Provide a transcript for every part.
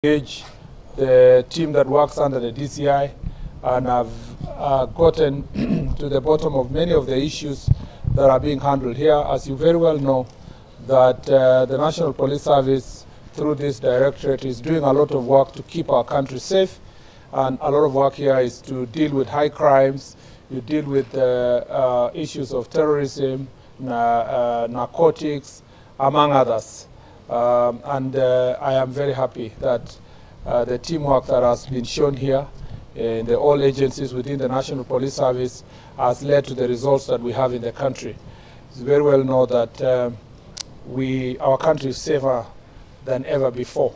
engage the team that works under the DCI, and have gotten to the bottom of many of the issues that are being handled here. As you very well know, that the National Police Service, through this directorate, is doing a lot of work to keep our country safe, and a lot of work here is to deal with high crimes. You deal with issues of terrorism, narcotics, among others. I am very happy that the teamwork that has been shown here in all agencies within the National Police Service has led to the results that we have in the country. It's very well known that our country is safer than ever before,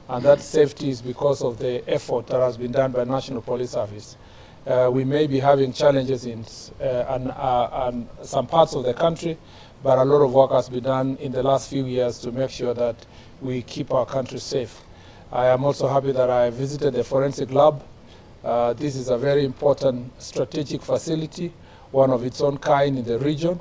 and that safety is because of the effort that has been done by National Police Service. We may be having challenges in some parts of the country, but a lot of work has been done in the last few years to make sure that we keep our country safe. I am also happy that I visited the forensic lab. This is a very important strategic facility, one of its own kind in the region,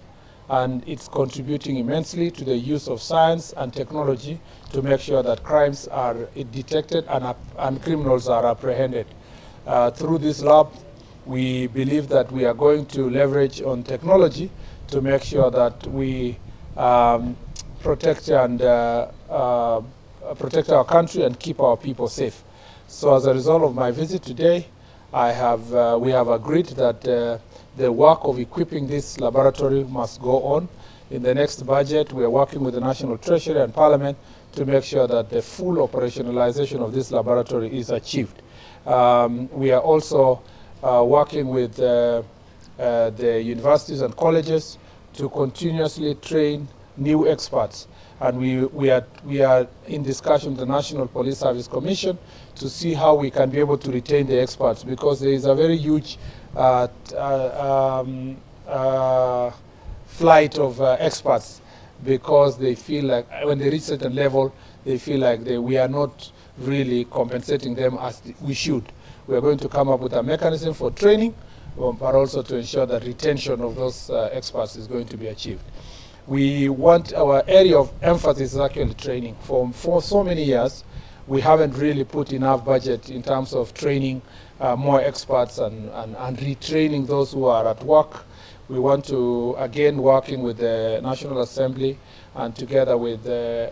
and it's contributing immensely to the use of science and technology to make sure that crimes are detected and criminals are apprehended. Through this lab, we believe that we are going to leverage on technology to make sure that we protect our country and keep our people safe. So as a result of my visit today, we have agreed that the work of equipping this laboratory must go on. In the next budget, we are working with the National Treasury and Parliament to make sure that the full operationalization of this laboratory is achieved. We are also working with the universities and colleges to continuously train new experts. And we are in discussion with the National Police Service Commission to see how we can be able to retain the experts, because there is a very huge flight of experts, because they feel like when they reach a certain level, they feel like we are not really compensating them as we should. We are going to come up with a mechanism for training, but also to ensure that retention of those experts is going to be achieved. We want our area of emphasis is actually training. For so many years, we haven't really put enough budget in terms of training more experts and retraining those who are at work. We want to, again, working with the National Assembly and together with the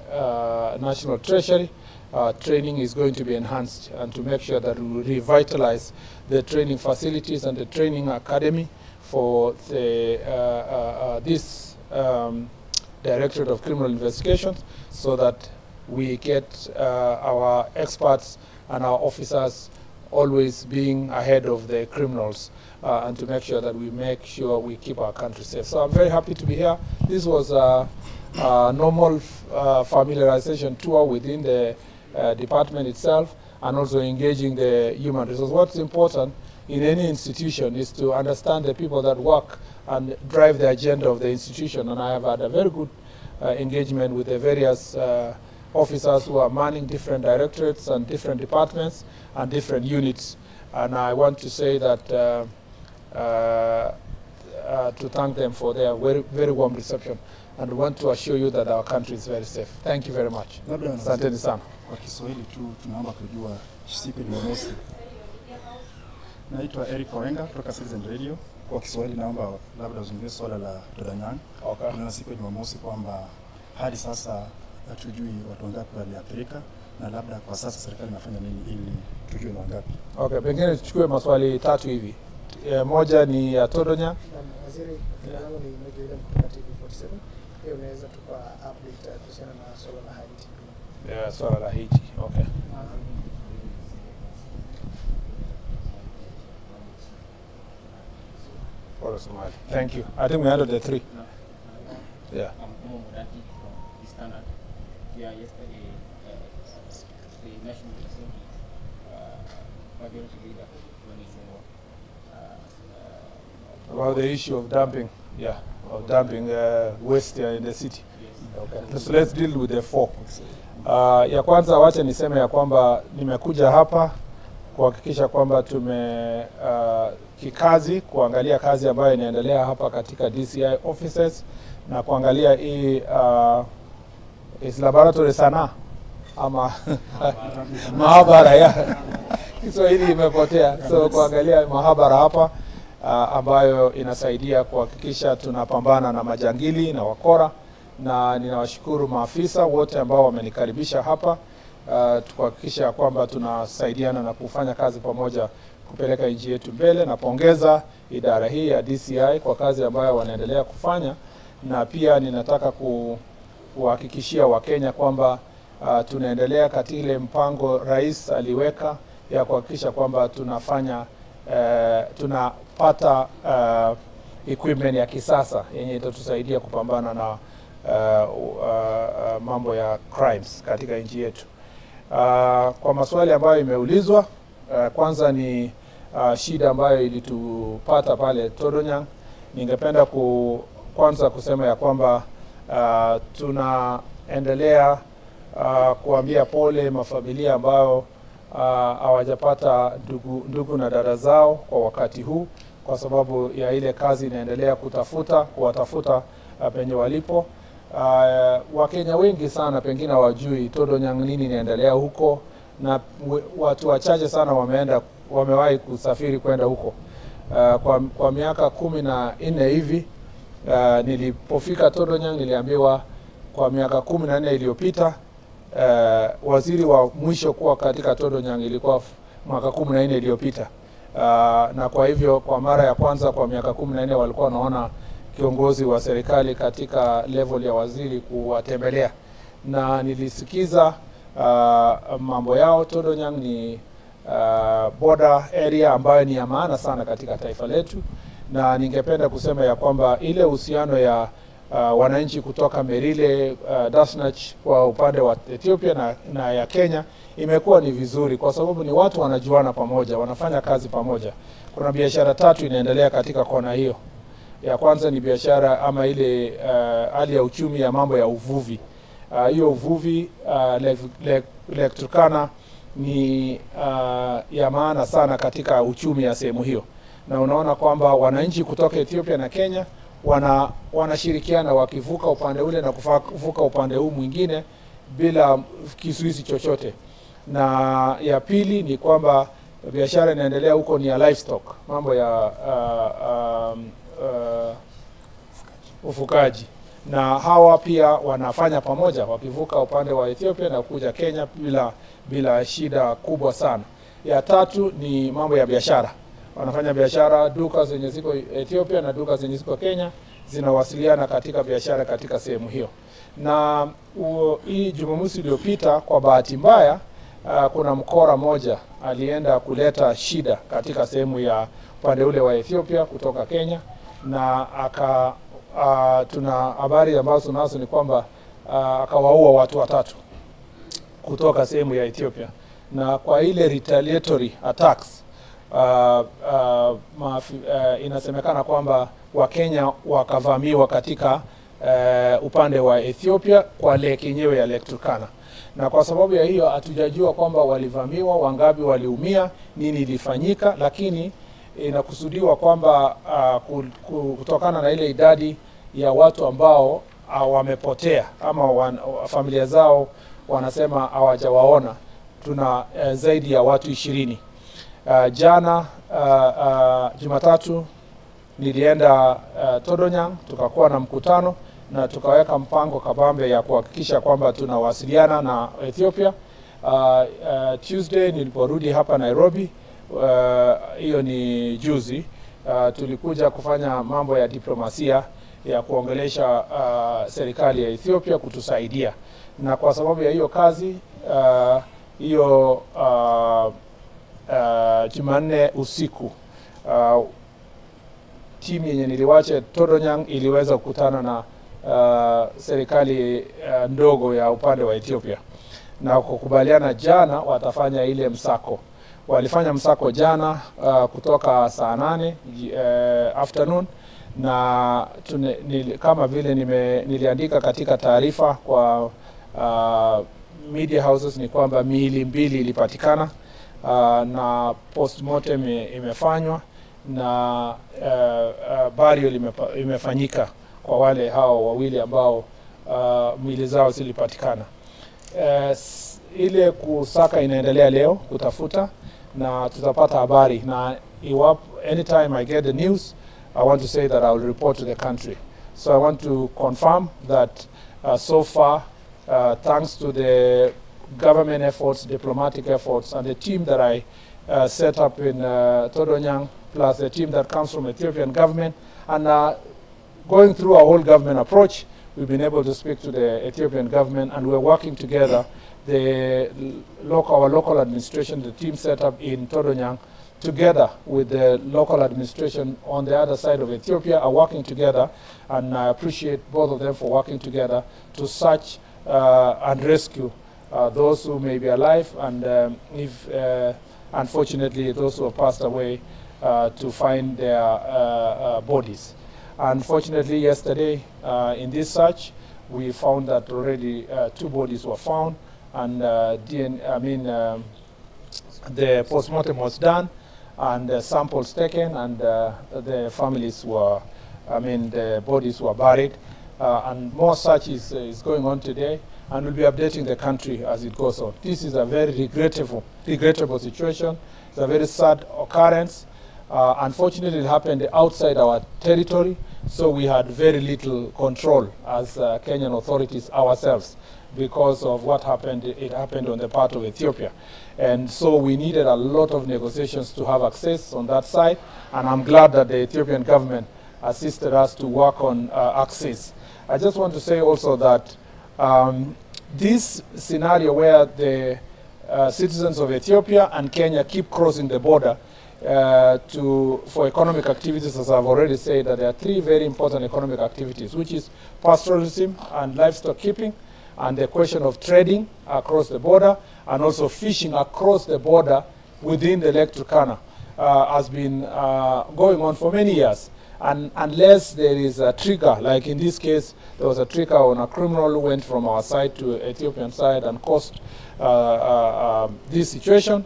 National Treasury, training is going to be enhanced, and to make sure that we revitalize the training facilities and the training academy for this Directorate of Criminal Investigations, so that we get our experts and our officers always being ahead of the criminals, and to make sure that we keep our country safe. So I'm very happy to be here. This was a normal familiarization tour within the department itself, and also engaging the human resources. What's important in any institution is to understand the people that work and drive the agenda of the institution. And I have had a very good engagement with the various officers who are manning different directorates and different departments and different units. And I want to say that to thank them for their very, very warm reception, and want to assure you that our country is very safe. Thank you very much. Asanteni sana. Kwa Kiswahili tu tunaomba kujua siku ya Jumamosi. Naitwa Eric Orenga kutoka Citizen Radio. Kwa Kiswahili naomba labda uzungumzie swala la Dodanyang. Okay. Na siku ya Jumamosi kwamba hadi sasa hatujui watu wangapi waliathirika, na labda kwa sasa serikali inafanya nini ili tujue ni wangapi. Okay, pengine tuchukue maswali tatu hivi. Moja ni ya Dodanyang. Waziri, langu ni Meja William kutoka TV47. Pia unaweza tupa update kuhusiana na swala la Haiti. Yeah, swala la Haiti. Okay. Thank you. I think we handled the three. Yeah. Yesterday, the National Assembly majority leader about the issue of dumping, of dumping waste in the city. Okay. So let's deal with the four. Ya kwanza, wacha niseme ya kwamba nimekuja hapa kuhakikisha kwamba kikazi kuangalia kazi ambayo inaendelea hapa katika DCI offices, na kuangalia hii laboratory sana ama mahabara ya Kiswahili imepotea. So kuangalia mahabara hapa ambayo inasaidia kuhakikisha tunapambana na majangili na wakora, na ninawashukuru maafisa wote ambao wamenikaribisha hapa kuhakikisha kwamba tunasaidiana na kufanya kazi pamoja kupeleka nchi yetu mbele. Napongeza idara hii ya DCI kwa kazi ambayo wanaendelea kufanya, na pia ninataka kuhakikishia Wakenya kwamba tunaendelea katika ile mpango rais aliweka ya kuhakikisha kwamba tunapata equipment ya kisasa yenye itatusaidia kupambana na mambo ya crimes katika nchi yetu. Kwa maswali ambayo imeulizwa, kwanza ni shida ambayo ilitupata pale Todonyang. Ningependa kwanza kusema ya kwamba tunaendelea kuambia pole mafamilia ambao hawajapata ndugu na dada zao kwa wakati huu, kwa sababu ya ile kazi inaendelea kuwatafuta penye walipo. Wakenya wengi sana pengine hawajui Todonyang nini inaendelea huko, na watu wachache sana wamewahi kusafiri kwenda huko. Kwa miaka 14 hivi nilipofika Todonyang niliambiwa kwa miaka 14 iliyopita waziri wa mwisho kuwa katika Todonyang ilikuwa mwaka 14 iliyopita. Na kwa hivyo kwa mara ya kwanza kwa miaka 14 walikuwa wanaona kiongozi wa serikali katika level ya waziri kuwatembelea, na nilisikiza mambo yao. Todonyang ni border area ambayo ni ya maana sana katika taifa letu, na ningependa kusema ya kwamba ile uhusiano ya wananchi kutoka Merile, Dasnach kwa upande wa Ethiopia na ya Kenya imekuwa ni vizuri, kwa sababu ni watu wanajuana pamoja, wanafanya kazi pamoja. Kuna biashara 3 inaendelea katika kona hiyo. Ya kwanza ni biashara ama ile hali ya uchumi ya mambo ya uvuvi. Hiyo uvuvi Lake Turkana ni ya maana sana katika uchumi ya sehemu hiyo, na unaona kwamba wananchi kutoka Ethiopia na Kenya wanashirikiana wakivuka upande ule na kuvuka upande huu mwingine bila kizuizi chochote. Na ya pili ni kwamba biashara inaendelea huko ni ya livestock, mambo ya ufugaji, na hawa pia wanafanya pamoja wakivuka upande wa Ethiopia na kuja Kenya bila shida kubwa sana. Ya tatu ni mambo ya biashara. Wanafanya biashara, duka zenye ziko Ethiopia na duka zenye ziko Kenya zinawasiliana katika biashara katika sehemu hiyo. Na hii Jumamosi iliyopita kwa bahati mbaya kuna mkora moja alienda kuleta shida katika sehemu ya upande ule wa Ethiopia kutoka Kenya, na tuna habari ambazo tunazo ni kwamba akawaua watu 3 kutoka sehemu ya Ethiopia. Na kwa ile retaliatory attacks inasemekana kwamba Wakenya wakavamiwa katika upande wa Ethiopia kwa lake yenyewe ya Lake Turkana, na kwa sababu ya hiyo hatujajua kwamba walivamiwa, wangapi waliumia, nini ilifanyika, lakini inakusudiwa kwamba kutokana na ile idadi ya watu ambao wamepotea ama familia zao wanasema hawajawaona, tuna zaidi ya watu 20. Jana Jumatatu nilienda Todonyang, tukakuwa na mkutano na tukaweka mpango kabambe ya kuhakikisha kwamba tunawasiliana na Ethiopia. Tuesday niliporudi hapa Nairobi, hiyo ni juzi, tulikuja kufanya mambo ya diplomasia ya kuongelesha serikali ya Ethiopia kutusaidia, na kwa sababu ya hiyo kazi hiyo Jumanne usiku timu yenye niliwache Todonyang iliweza kukutana na serikali ndogo ya upande wa Ethiopia, na kukubaliana jana watafanya ile msako. Walifanya msako jana kutoka saa 8 afternoon, na kama vile niliandika katika taarifa kwa media houses ni kwamba miili 2 ilipatikana na postmortem imefanywa na burial imefanyika kwa wale hao wawili ambao miili zao zilipatikana. ile kusaka inaendelea leo kutafuta na tutapata habari na anytime I get the news, I want to say that I will report to the country. So I want to confirm that so far, thanks to the government efforts, diplomatic efforts, and the team that I set up in Todonyang, plus the team that comes from Ethiopian government, and going through our whole government approach, we've been able to speak to the Ethiopian government, and we're working together. Our local administration, the team set up in Todonyang, together with the local administration on the other side of Ethiopia, are working together, and I appreciate both of them for working together to search and rescue those who may be alive, and if unfortunately those who have passed away, to find their bodies. Unfortunately, yesterday in this search, we found that already 2 bodies were found, and the postmortem was done, and samples taken, and the families were, the bodies were buried, and more search is going on today, and we'll be updating the country as it goes on. This is a very regrettable situation. It's a very sad occurrence. Unfortunately, it happened outside our territory, so we had very little control as Kenyan authorities ourselves because of what happened. It happened on the part of Ethiopia. And so we needed a lot of negotiations to have access on that side, and I'm glad that the Ethiopian government assisted us to work on access. I just want to say also that this scenario where the citizens of Ethiopia and Kenya keep crossing the border for economic activities, as I've already said, that there are 3 very important economic activities, which is pastoralism and livestock keeping, and the question of trading across the border, and also fishing across the border within the Lake Turkana has been going on for many years. And unless there is a trigger, like in this case, there was a trigger on a criminal who went from our side to Ethiopian side and caused this situation,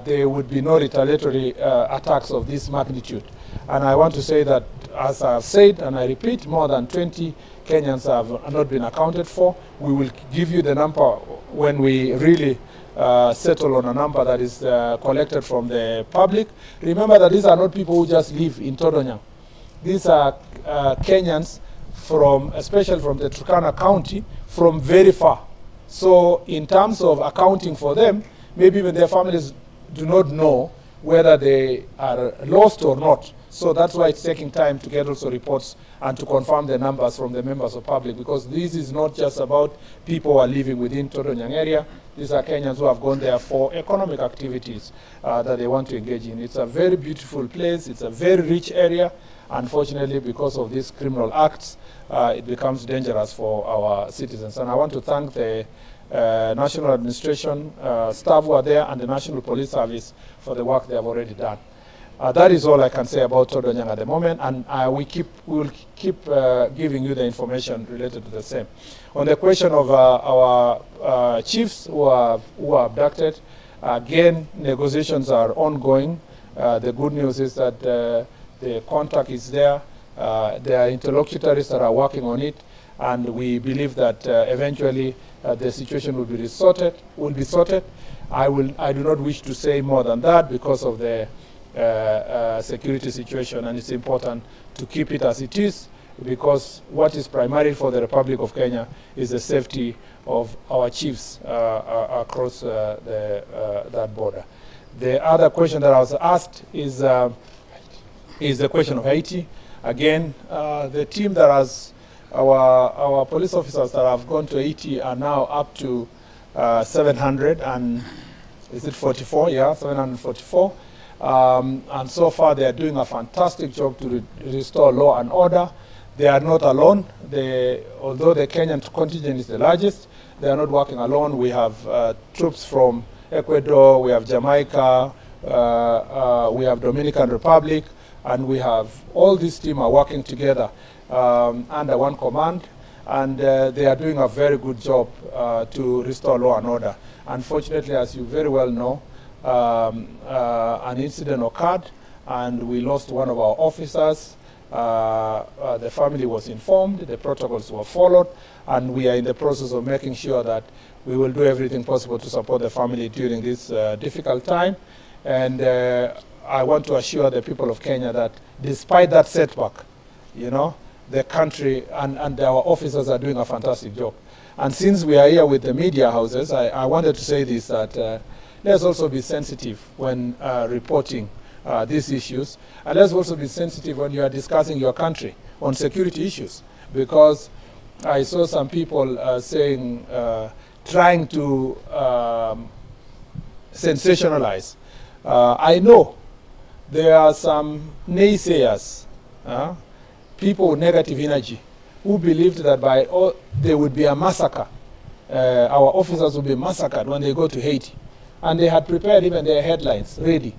there would be no retaliatory attacks of this magnitude. And I want to say that, as I've said, and I repeat, more than 20 Kenyans have not been accounted for. We will give you the number when we really settle on a number that is collected from the public. Remember that these are not people who just live in Todonyang. These are Kenyans especially from the Turkana County, from very far. So in terms of accounting for them, maybe even their families do not know whether they are lost or not. So that's why it's taking time to get also reports and to confirm the numbers from the members of public, because this is not just about people who are living within Todonyang area. These are Kenyans who have gone there for economic activities that they want to engage in. It's a very beautiful place. It's a very rich area. Unfortunately, because of these criminal acts, it becomes dangerous for our citizens. And I want to thank the National Administration staff who are there and the National Police Service for the work they have already done. That is all I can say about Todonyang at the moment, and we will keep giving you the information related to the same. On the question of our chiefs who are abducted, again, negotiations are ongoing. The good news is that the contact is there. There are interlocutors that are working on it, and we believe that eventually the situation will be sorted. I do not wish to say more than that because of the security situation, and it's important to keep it as it is, because what is primary for the Republic of Kenya is the safety of our chiefs across that border. The other question that I was asked is the question of Haiti. Again, the team that has our police officers that have gone to Haiti are now up to 700 and is it 44? Yeah, 744. And so far they are doing a fantastic job to restore law and order. They are not alone. Although the Kenyan contingent is the largest, they are not working alone. We have troops from Ecuador, we have Jamaica, we have Dominican Republic, and we have all these teams are working together under one command, and they are doing a very good job to restore law and order. Unfortunately, as you very well know, an incident occurred, and we lost one of our officers. The family was informed, the protocols were followed, and we are in the process of making sure that we will do everything possible to support the family during this difficult time. And I want to assure the people of Kenya that despite that setback, you know, the country and our officers are doing a fantastic job. And since we are here with the media houses, I wanted to say this, that let's also be sensitive when reporting these issues. And let's also be sensitive when you are discussing your country on security issues. Because I saw some people saying, trying to sensationalize. I know there are some naysayers, people with negative energy, who believed that there would be a massacre. Our officers would be massacred when they go to Haiti. And they had prepared even their headlines ready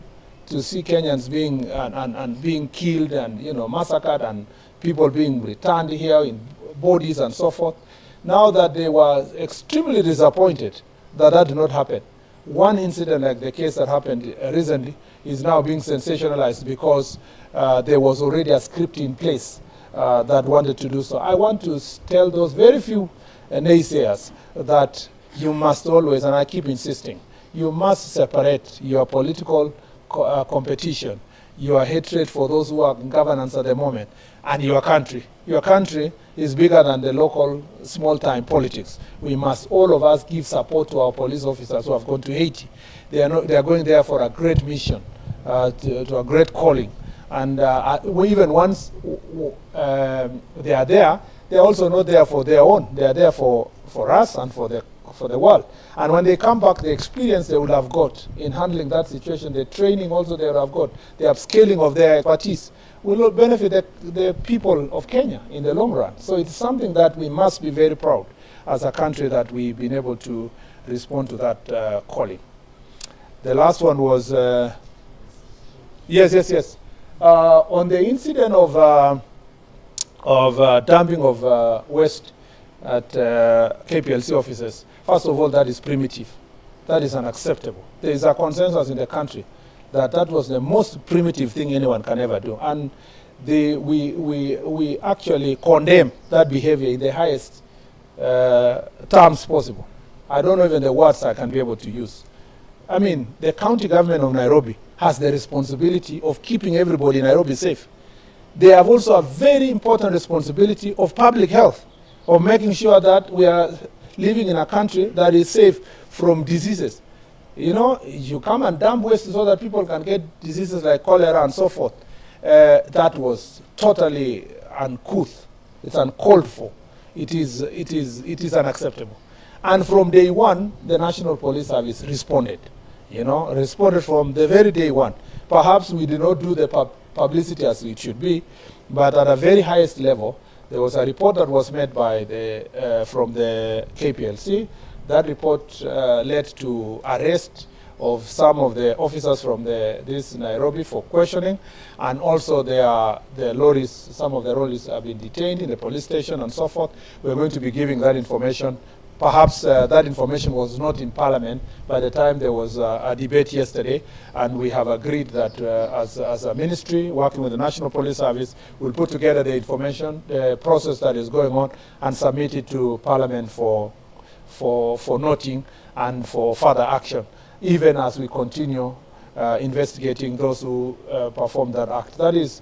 to see Kenyans being, and being killed and, you know, massacred, and people being returned here in bodies and so forth. Now that they were extremely disappointed that that did not happen. One incident like the case that happened recently is now being sensationalized because there was already a script in place that wanted to do so. I want to tell those very few naysayers that you must always, and I keep insisting, you must separate your political competition, your hatred for those who are in governance at the moment, and your country. Your country is bigger than the local small-time politics. We must, all of us, give support to our police officers who have gone to Haiti. They are going there for a great mission, to a great calling. And even once they are there, they are also not there for their own. They are there for us and for the world. And when they come back, the experience they will have got in handling that situation, the training also they will have got, the upscaling of their expertise, will benefit the people of Kenya in the long run. So it's something that we must be very proud as a country that we've been able to respond to that calling. The last one was, yes. On the incident of dumping of waste at KPLC offices, first of all, that is primitive. That is unacceptable. There is a consensus in the country that that was the most primitive thing anyone can ever do. And we actually condemn that behavior in the highest terms possible. I don't know even the words I can be able to use. I mean, the county government of Nairobi has the responsibility of keeping everybody in Nairobi safe. They have also a very important responsibility of public health, of making sure that we are living in a country that is safe from diseases. You know, you come and dump waste so that people can get diseases like cholera and so forth. That was totally uncouth. It's uncalled for. It is unacceptable. And from day one, the National Police Service responded. You know, responded from the very day one. Perhaps we did not do the publicity as it should be, but at a very highest level, there was a report that was made by from the KPLC. That report led to arrest of some of the officers from this Nairobi for questioning, and also the lorries, some of the lorries have been detained in the police station and so forth. We're going to be giving that information. Perhaps that information was not in Parliament by the time there was a debate yesterday, and we have agreed that as a ministry, working with the National Police Service, we'll put together the information, the process that is going on, and submit it to Parliament for noting and for further action, even as we continue investigating those who performed that act. That is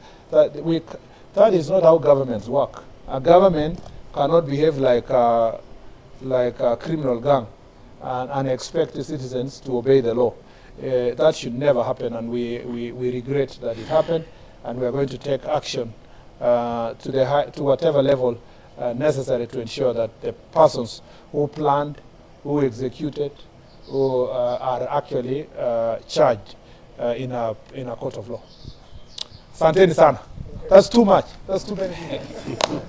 not how governments work. A government cannot behave like a criminal gang and expect the citizens to obey the law. That should never happen, and we regret that it happened, and we are going to take action to whatever level necessary to ensure that the persons who planned, who executed, who are actually charged in a court of law. Asanteni sana. That's too much. That's too many people.